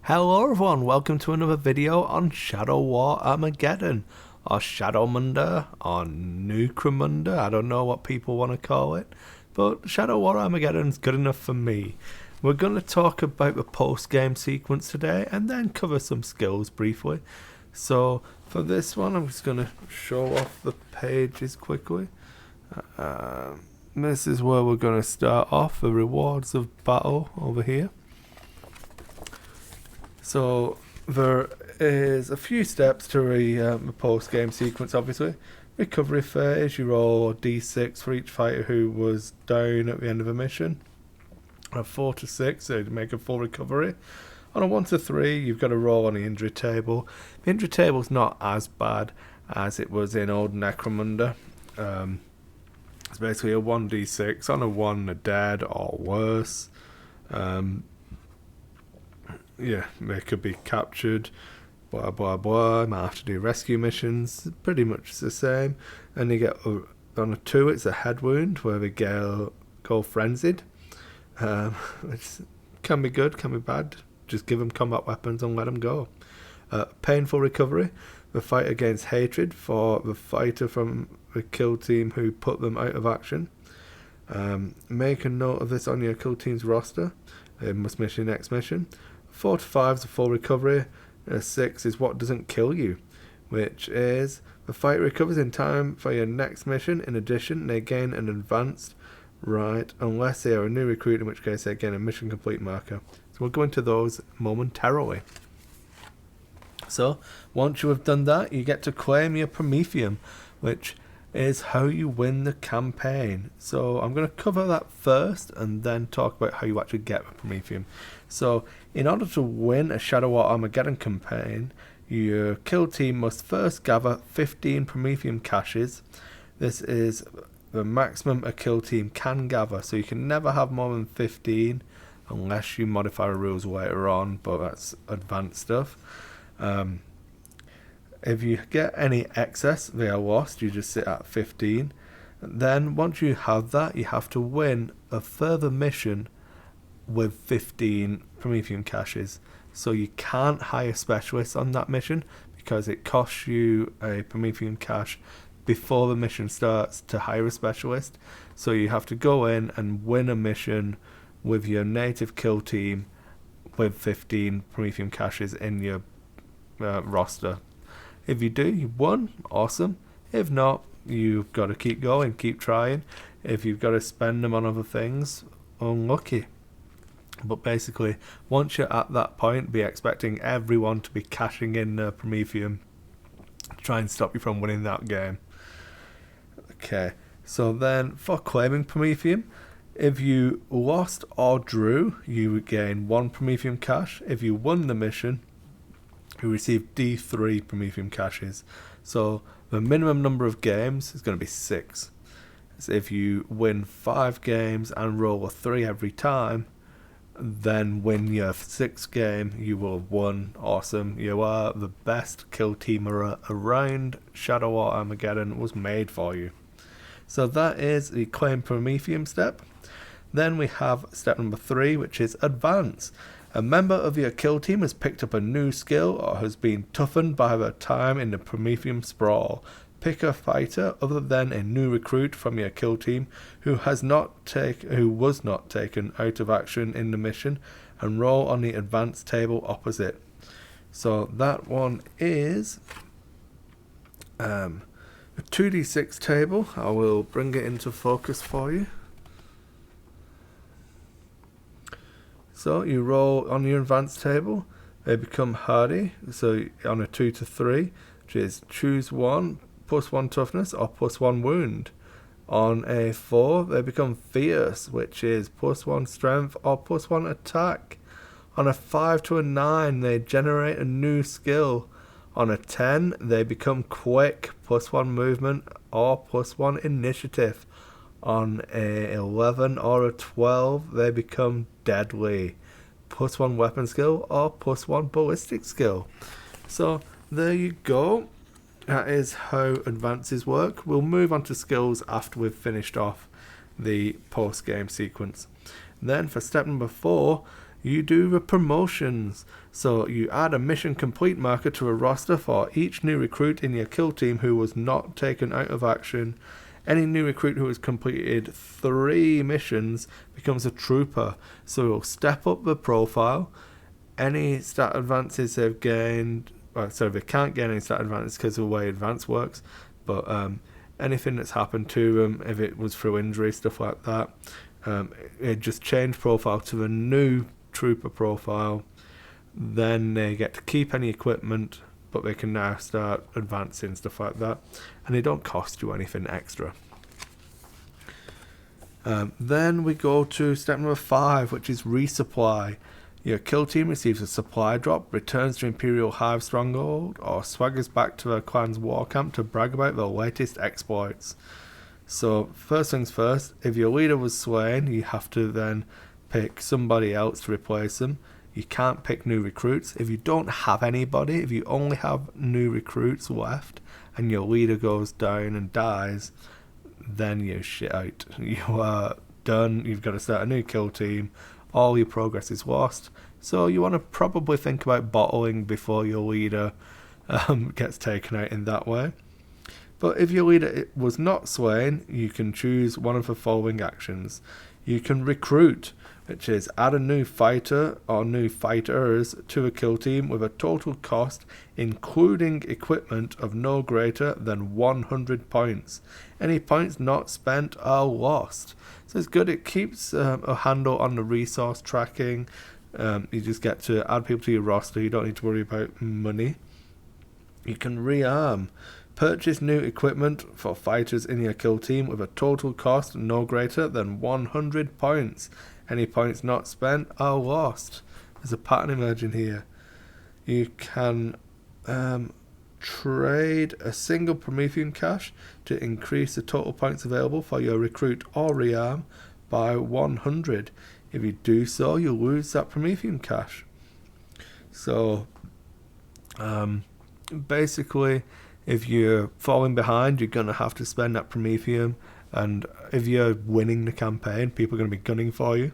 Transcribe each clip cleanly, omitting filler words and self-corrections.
Hello everyone, welcome to another video on Shadow War Armageddon, or Shadowmunda, or Nucramunda, I don't know what people want to call it, but Shadow War Armageddon is good enough for me. We're going to talk about the post-game sequence today, and then cover some skills briefly. So, for this one, I'm just going to show off the pages quickly. This is where we're going to start off, the rewards of battle over here. So there is a few steps to the post-game sequence, obviously. Recovery phase, you roll d6 for each fighter who was down at the end of a mission. A 4 to 6, so to make a full recovery. On a 1 to 3, you've got to roll on the injury table. The injury table's not as bad as it was in old Necromunda. It's basically a 1d6. On a 1, they're dead or worse. Yeah, they could be captured, blah blah blah, might have to do rescue missions, pretty much the same. And you get, on a 2 it's a head wound, where they go frenzied, which can be good, can be bad, just give them combat weapons and let them go. Painful recovery, the fight against hatred for the fighter from the kill team who put them out of action. Make a note of this on your kill team's roster, they must miss your next mission. 4 to 5 is a full recovery. 6 is what doesn't kill you, which is the fighter recovers in time for your next mission. In addition, they gain an advanced right, unless they are a new recruit, in which case they gain a mission complete marker. So we'll go into those momentarily. So once you have done that, you get to claim your Promethium, which is how you win the campaign. So I'm going to cover that first and then talk about how you actually get the Promethium. So in order to win a Shadow War Armageddon campaign, your kill team must first gather 15 Promethium caches. This is the maximum a kill team can gather, so you can never have more than 15 unless you modify the rules later on, but that's advanced stuff. If you get any excess, they are lost. You just sit at 15. Then once you have that, you have to win a further mission with 15 Promethium caches. So you can't hire specialists on that mission because it costs you a Promethium cache before the mission starts to hire a specialist. So you have to go in and win a mission with your native kill team with 15 Promethium caches in your roster. If you do, you won, awesome. If not, you've got to keep going, keep trying. If you've got to spend them on other things, unlucky. But basically, once you're at that point, be expecting everyone to be cashing in Promethium to try and stop you from winning that game. Okay, so then for claiming Promethium, if you lost or drew, you would gain 1 Promethium cache. If you won the mission, you receive D3 Promethium caches. So the minimum number of games is going to be 6. So if you win 5 games and roll a 3 every time, then win your 6th game, you will have won. Awesome. You are the best kill teamer around. Shadow War Armageddon was made for you. So that is the claim Promethium step. Then we have step number 3, which is advance. A member of your kill team has picked up a new skill or has been toughened by their time in the Promethium sprawl. Pick a fighter other than a new recruit from your kill team who was not taken out of action in the mission and roll on the advanced table opposite. So that one is a 2d6 table. I will bring it into focus for you. So you roll on your advanced table, they become hardy, so on a 2 to 3, which is choose 1, +1 toughness or +1 wound. On a 4, they become fierce, which is +1 strength or +1 attack. On a 5 to a 9, they generate a new skill. On a 10, they become quick, +1 movement or +1 initiative. On a 11 or a 12, they become deadly, +1 weapon skill or +1 ballistic skill. So there you go. That is how advances work. We'll move on to skills after we've finished off the post-game sequence. Then for step number 4, You do the promotions. So you add a mission complete marker to a roster for each new recruit in your kill team who was not taken out of action. Any new recruit who has completed 3 missions becomes a trooper. So it will step up the profile. Any stat advances they've gained, they can't gain any stat advances because of the way advance works, but anything that's happened to them, if it was through injury, stuff like that, it just changed profile to a new trooper profile. Then they get to keep any equipment, but they can now start advancing, stuff like that, and they don't cost you anything extra. Then we go to step number 5, which is resupply. Your kill team receives a supply drop, returns to Imperial Hive Stronghold, or swaggers back to their clan's war camp to brag about their latest exploits. So first things first, if your leader was slain, you have to then pick somebody else to replace them. You can't pick new recruits. If you don't have anybody, if you only have new recruits left, and your leader goes down and dies, then you're shit out. You are done. You've got to start a new kill team. All your progress is lost. So you want to probably think about bottling before your leader gets taken out in that way. But if your leader was not slain, you can choose one of the following actions. You can recruit, which is add a new fighter or new fighters to a kill team with a total cost, including equipment, of no greater than 100 points. Any points not spent are lost. So it's good. It keeps a handle on the resource tracking. You just get to add people to your roster. You don't need to worry about money. You can rearm. Purchase new equipment for fighters in your kill team with a total cost no greater than 100 points. Any points not spent are lost. There's a pattern emerging here. You can trade a single Promethium cache to increase the total points available for your recruit or rearm by 100. If you do so, you'll lose that Promethium cache. So basically, if you're falling behind, you're going to have to spend that Promethium, and if you're winning the campaign, people are going to be gunning for you.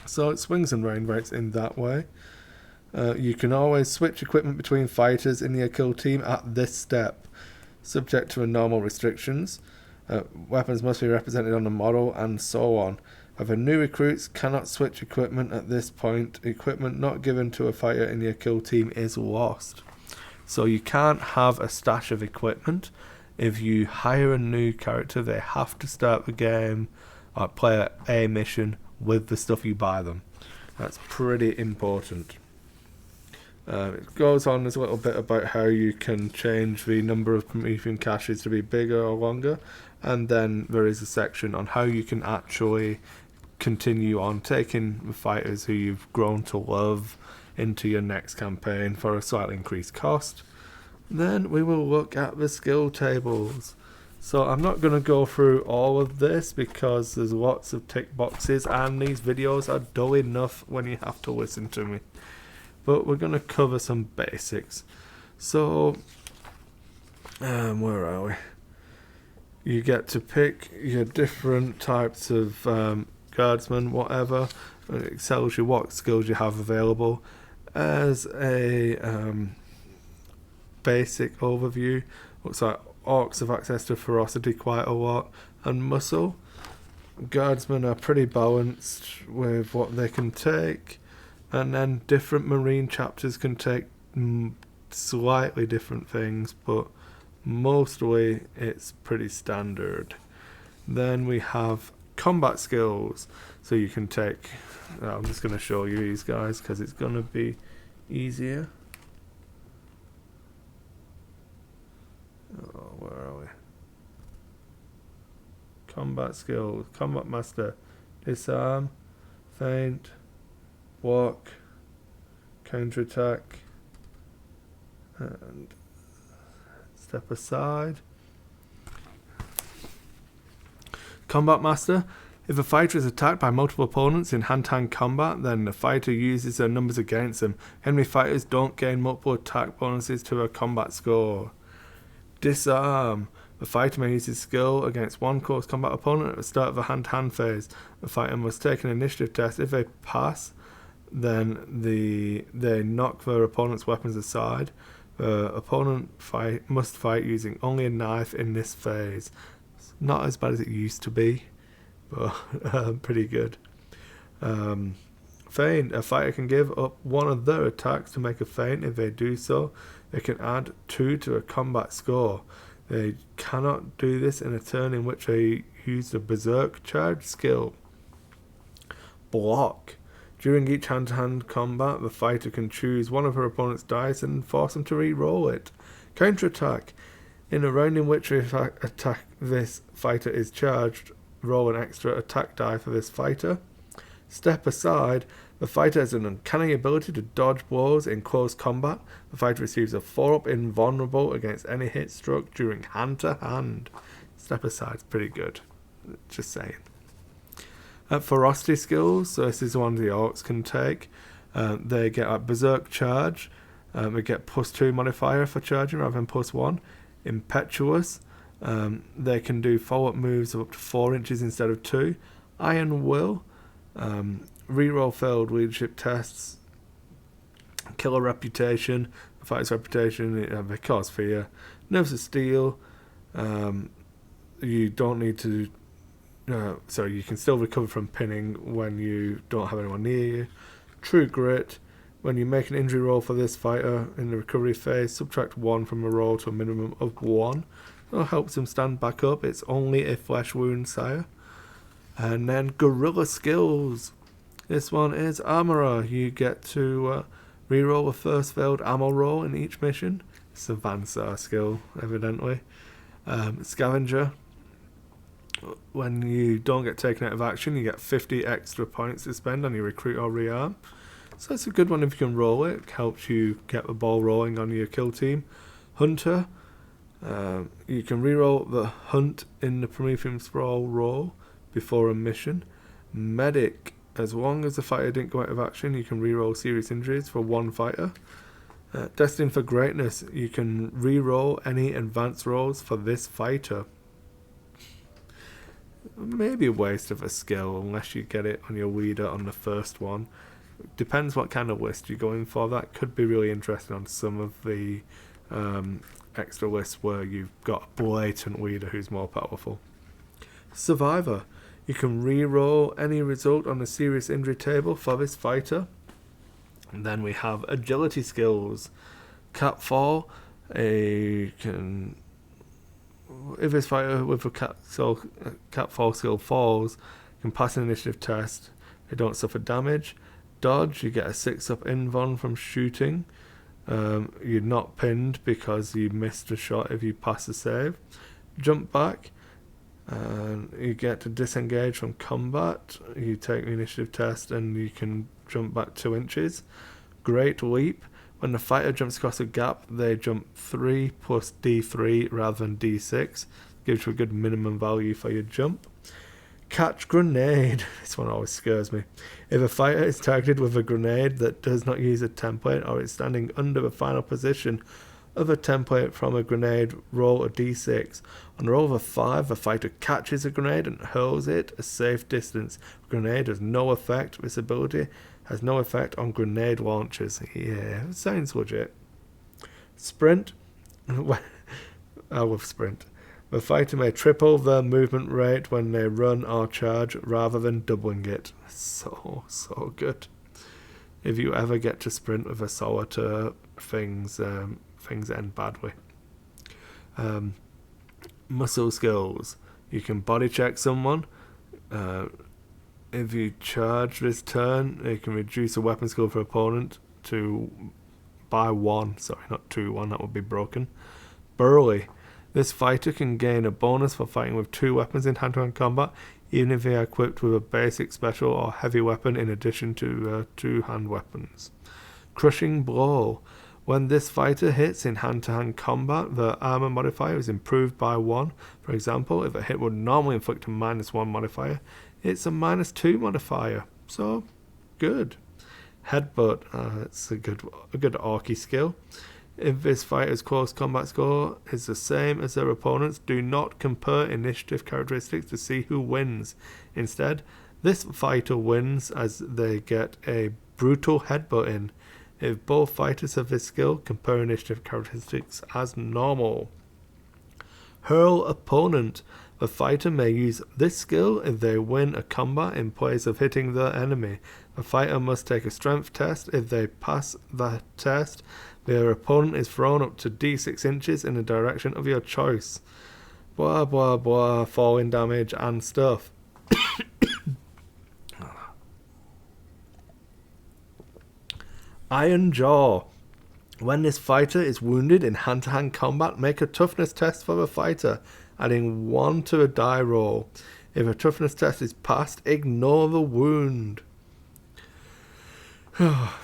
So it swings and roundabouts in that way. You can always switch equipment between fighters in your kill team at this step, subject to normal restrictions. Weapons must be represented on the model, and so on. However, new recruits cannot switch equipment at this point. Equipment not given to a fighter in your kill team is lost. So you can't have a stash of equipment. If you hire a new character, they have to start the game or play a mission with the stuff you buy them. That's pretty important. It goes on as a little bit about how you can change the number of Promethium caches to be bigger or longer, and then there is a section on how you can actually continue on taking the fighters who you've grown to love into your next campaign for a slightly increased cost. Then we will look at the skill tables. So I'm not going to go through all of this because there's lots of tick boxes and these videos are dull enough when you have to listen to me. But we're going to cover some basics. So, where are we? You get to pick your different types of guardsmen, whatever. It tells you what skills you have available. As a basic overview, looks like orcs have access to ferocity quite a lot, and muscle. Guardsmen are pretty balanced with what they can take, and then different marine chapters can take slightly different things, but mostly it's pretty standard. Then we have combat skills, so you can take, I'm just going to show you these guys because it's going to be easier. Oh, where are we? Combat skills, combat master, disarm, feint, walk, counterattack, and step aside. Combat master. If a fighter is attacked by multiple opponents in hand-to-hand combat, then the fighter uses their numbers against them. Enemy fighters don't gain multiple attack bonuses to a combat score. Disarm. The fighter may use his skill against one close combat opponent at the start of the hand-to-hand phase. The fighter must take an initiative test. If they pass, Then they knock their opponent's weapons aside. The opponent must fight using only a knife in this phase. It's not as bad as it used to be, but pretty good. Feint. A fighter can give up one of their attacks to make a feint. If they do so, they can add 2 to a combat score. They cannot do this in a turn in which they use the Berserk charge skill. Block. During each hand-to-hand combat, the fighter can choose one of her opponent's dice and force them to re-roll it. Counterattack. In a round in which this fighter is charged, roll an extra attack die for this fighter. Step aside. The fighter has an uncanny ability to dodge blows in close combat. The fighter receives a 4-up invulnerable against any hit struck during hand-to-hand. Step aside is pretty good. Just saying. Ferocity Skills, so this is one the orcs can take. They get a Berserk charge. They get +2 modifier for charging rather than +1. Impetuous. They can do follow-up moves of up to 4 inches instead of 2. Iron Will. Reroll failed leadership tests. Killer Reputation. The fighter's reputation, they cause fear. Nerves of Steel. You don't need to... so you can still recover from pinning when you don't have anyone near you. True Grit. When you make an injury roll for this fighter in the recovery phase, subtract 1 from a roll to a minimum of 1. That helps him stand back up. It's only a flesh wound, sire. And then Guerilla Skills. This one is Armorer. You get to reroll a first failed ammo roll in each mission. It's a Vansar skill, evidently. Scavenger. When you don't get taken out of action, you get 50 extra points to spend on your recruit or rearm. So it's a good one if you can roll it. It helps you get the ball rolling on your kill team. Hunter. You can reroll the hunt in the Promethium Sprawl roll before a mission. Medic. As long as the fighter didn't go out of action, you can reroll serious injuries for one fighter. Destined for Greatness. You can reroll any advanced rolls for this fighter. Maybe a waste of a skill unless you get it on your leader on the first one. Depends what kind of list you're going for. That could be really interesting on some of the extra lists where you've got a blatant leader who's more powerful. Survivor. You can re-roll any result on the serious injury table for this fighter. And then we have Agility Skills. Catfall. If this fighter with a catfall skill falls, you can pass an initiative test. They don't suffer damage. Dodge, you get a 6-up invuln from shooting. You're not pinned because you missed a shot if you pass a save. Jump back, you get to disengage from combat. You take the initiative test and you can jump back 2 inches. Great Leap. When the fighter jumps across a gap, they jump 3 plus D3 rather than D6. Gives you a good minimum value for your jump. Catch Grenade. This one always scares me. If a fighter is targeted with a grenade that does not use a template or is standing under the final position of a template from a grenade, roll a D6. On a roll of a 5, the fighter catches a grenade and hurls it a safe distance. The grenade has no effect. This ability has no effect on grenade launchers. Yeah, it sounds legit. Sprint. I love Sprint. The fighter may triple their movement rate when they run or charge rather than doubling it. So good. If you ever get to sprint with a solitaire, things end badly. Muscle Skills. You can body check someone. If you charge this turn, you can reduce a weapon skill for opponent by 1. Sorry, not 2-1, that would be broken. Burly. This fighter can gain a bonus for fighting with 2 weapons in hand-to-hand combat, even if they are equipped with a basic, special, or heavy weapon in addition to 2 hand weapons. Crushing Blow. When this fighter hits in hand-to-hand combat, the armor modifier is improved by 1. For example, if a hit would normally inflict a -1 modifier, it's a -2 modifier. So, good. Headbutt. It's a good orky skill. If this fighter's close combat score is the same as their opponent's, do not compare initiative characteristics to see who wins. Instead, this fighter wins as they get a brutal headbutting. If both fighters have this skill, compare initiative characteristics as normal. Hurl opponent. A fighter may use this skill if they win a combat in place of hitting the enemy. A fighter must take a strength test. If they pass the test, their opponent is thrown up to d6 inches in the direction of your choice. Blah blah blah, falling damage and stuff. Iron Jaw. When this fighter is wounded in hand-to-hand combat, make a toughness test for the fighter, adding 1 to a die roll. If a toughness test is passed, ignore the wound.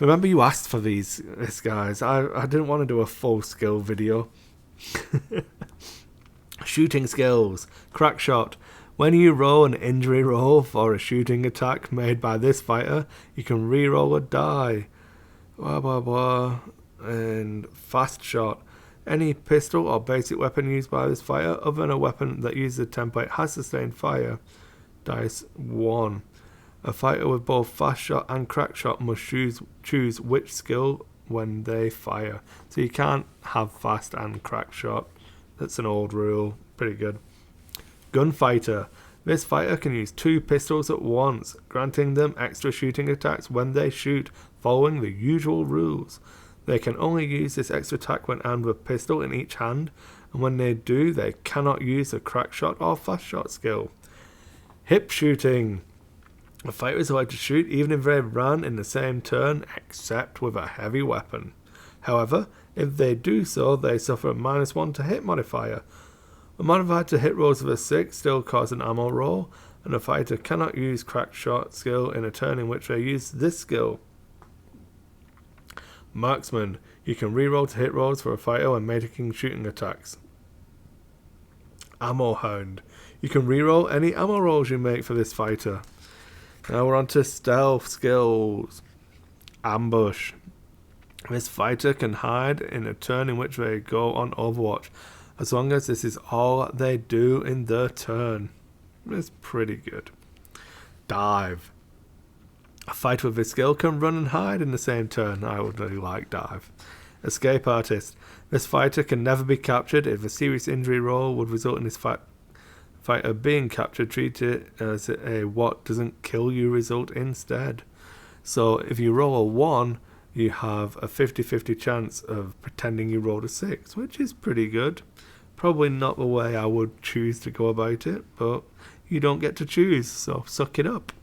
Remember you asked for this guys. I didn't want to do a full skill video. Shooting skills. Crack shot. When you roll an injury roll for a shooting attack made by this fighter, you can re-roll a die. Blah blah blah. And fast shot. Any pistol or basic weapon used by this fighter other than a weapon that uses a template has sustained fire. Dice 1. A fighter with both fast shot and crack shot must choose which skill when they fire. So you can't have fast and crack shot. That's an old rule. Pretty good. Gunfighter. This fighter can use 2 pistols at once, granting them extra shooting attacks when they shoot, following the usual rules. They can only use this extra attack when armed with a pistol in each hand, and when they do, they cannot use the crack shot or fast shot skill. Hip shooting. A fighter is allowed to shoot even if they ran in the same turn, except with a heavy weapon. However, if they do so, they suffer a -1 to hit modifier. A modifier to hit rolls of a 6 still cause an ammo roll, and a fighter cannot use crack shot skill in a turn in which they use this skill. Marksman. You can reroll to hit rolls for a fighter when making shooting attacks. Ammo Hound. You can reroll any ammo rolls you make for this fighter. Now we're on to stealth skills. Ambush. This fighter can hide in a turn in which they go on Overwatch, as long as this is all they do in their turn. It's pretty good. Dive. A fighter with this skill can run and hide in the same turn. I would really like dive. Escape artist. This fighter can never be captured. If a serious injury roll would result in this fighter being captured, treat it as a what doesn't kill you result instead. So if you roll a 1, you have a 50-50 chance of pretending you rolled a 6, which is pretty good. Probably not the way I would choose to go about it, but you don't get to choose, so suck it up.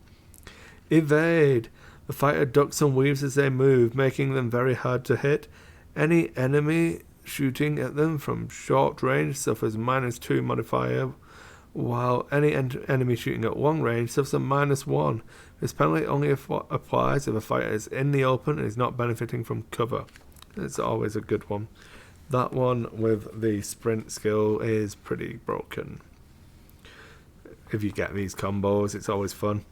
Evade. The fighter ducks and weaves as they move, making them very hard to hit. Any enemy shooting at them from short range suffers -2 modifier, while any enemy shooting at long range suffers a -1. This penalty only applies if a fighter is in the open and is not benefiting from cover. It's always a good one. That one with the sprint skill is pretty broken. If you get these combos, it's always fun.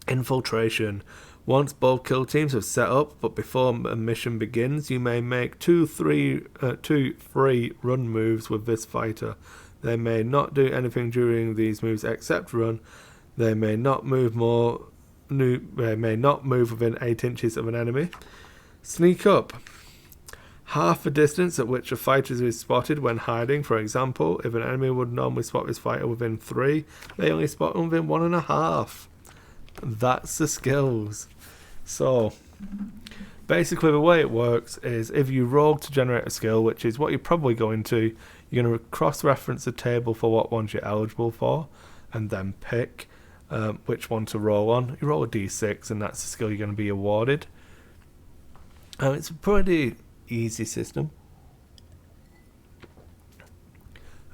Infiltration. Once both kill teams have set up, but before a mission begins, you may make two free run moves with this fighter. They may not do anything during these moves except run. They may not move within 8 inches of an enemy. Sneak up. Half the distance at which a fighter is spotted when hiding. For example, if an enemy would normally spot this fighter within 3, they only spot them within 1.5. That's the skills. So basically the way it works is if you roll to generate a skill, which is what you're probably going to, you're going to cross-reference the table for what ones you're eligible for and then pick which one to roll on. You roll a d6 and that's the skill you're going to be awarded. It's a pretty easy system.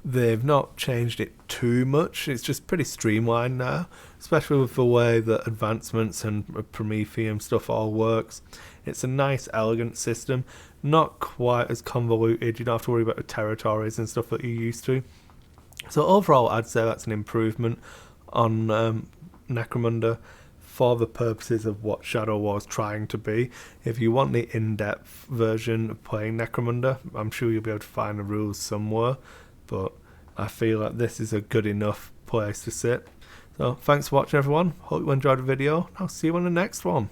They've not changed it too much. It's just pretty streamlined now, especially with the way that advancements and Promethium stuff all works. It's a nice, elegant system. Not quite as convoluted. You don't have to worry about the territories and stuff that you're used to. So overall, I'd say that's an improvement on Necromunda for the purposes of what Shadow War's trying to be. If you want the in-depth version of playing Necromunda, I'm sure you'll be able to find the rules somewhere. But I feel like this is a good enough place to sit. So thanks for watching, everyone. Hope you enjoyed the video. I'll see you on the next one.